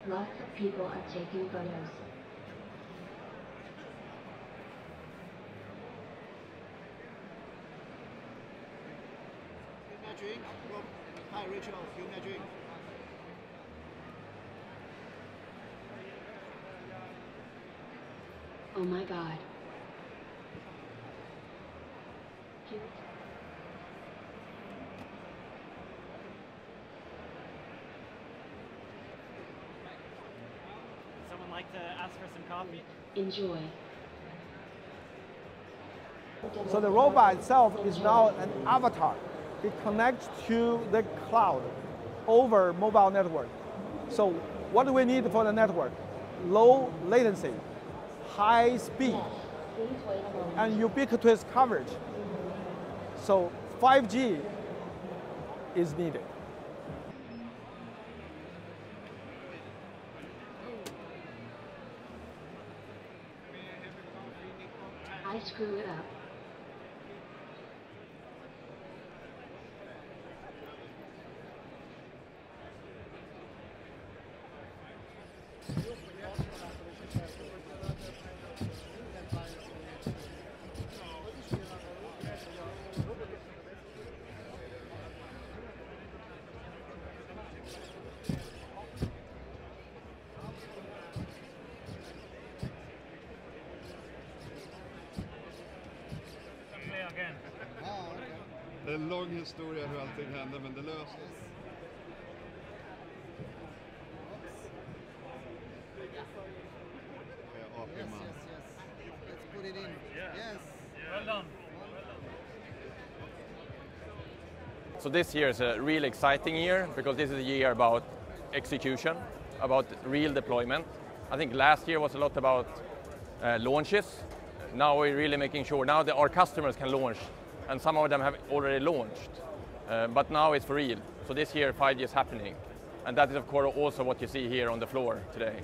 Lots of people are taking photos. Drink. Hi, Rachel. Give me a drink. Oh my God. Someone like to ask for some coffee? Enjoy. So the robot itself is now an avatar. It connects to the cloud over mobile network. So what do we need for the network? Low latency, high speed, and ubiquitous coverage. So 5G is needed. I screw it up. Det är en lång historia hur allting hände, men det löstes. Yes. Let's put it in. Yes. Well done. So this year is a really exciting year because this is a year about execution, about real deployment. I think last year was a lot about launches. Now we're really making sure now that our customers can launch, and some of them have already launched. But now it's for real. So this year 5G is happening. And that is of course also what you see here on the floor today.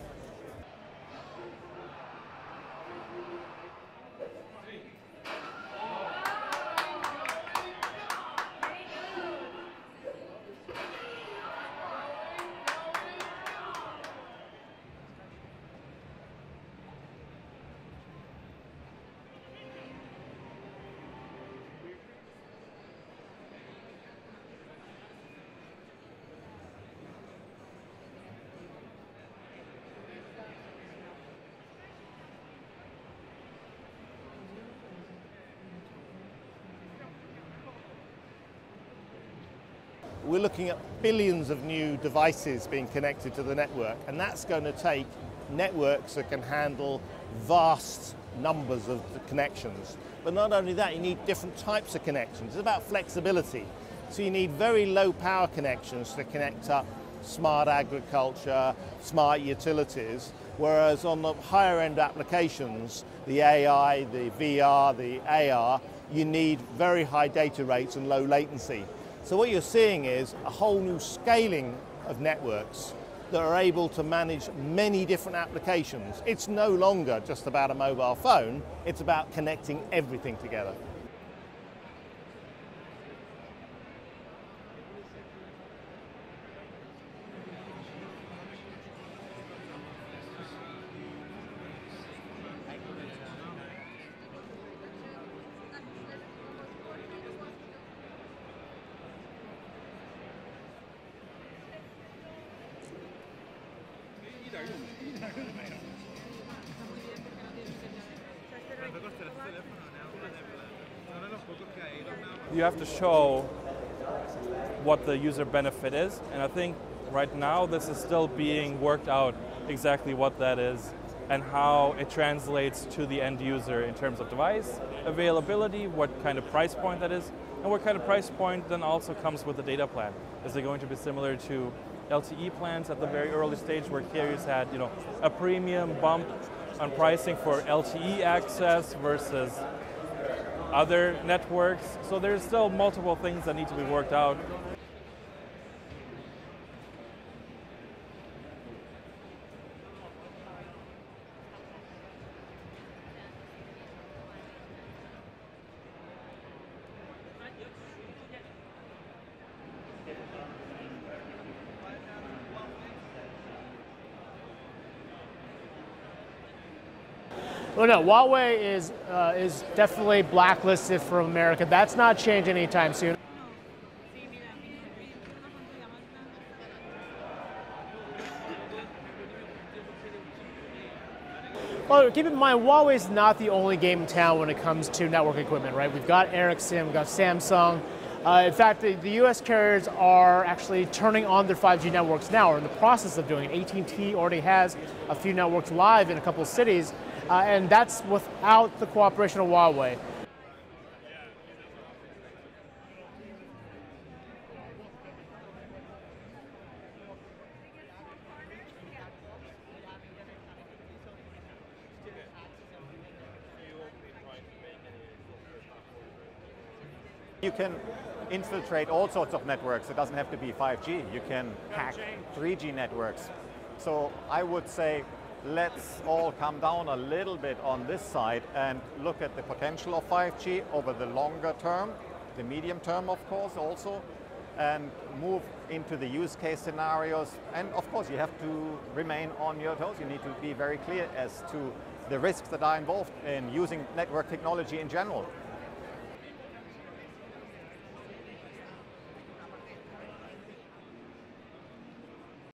We're looking at billions of new devices being connected to the network, and that's going to take networks that can handle vast numbers of connections. But not only that, you need different types of connections. It's about flexibility. So you need very low power connections to connect up smart agriculture, smart utilities, whereas on the higher end applications, the AI, the VR, the AR, you need very high data rates and low latency. So what you're seeing is a whole new scaling of networks that are able to manage many different applications. It's no longer just about a mobile phone, it's about connecting everything together. You have to show what the user benefit is, and I think right now this is still being worked out exactly what that is and how it translates to the end user in terms of device availability, what kind of price point that is, and what kind of price point then also comes with the data plan. Is it going to be similar to LTE plans at the very early stage where carriers had, a premium bump on pricing for LTE access versus other networks? So there's still multiple things that need to be worked out. Well, no, Huawei is definitely blacklisted from America. That's not changing anytime soon. Well, keep in mind, Huawei is not the only game in town when it comes to network equipment, right? We've got Ericsson, we've got Samsung. In fact, the US carriers are actually turning on their 5G networks now, or in the process of doing it. AT&T already has a few networks live in a couple of cities, and that's without the cooperation of Huawei. You can infiltrate all sorts of networks. It doesn't have to be 5G. You can hack 3G networks. So I would say let's all come down a little bit on this side and look at the potential of 5G over the longer term, the medium term of course also, and move into the use case scenarios. And of course you have to remain on your toes. You need to be very clear as to the risks that are involved in using network technology in general.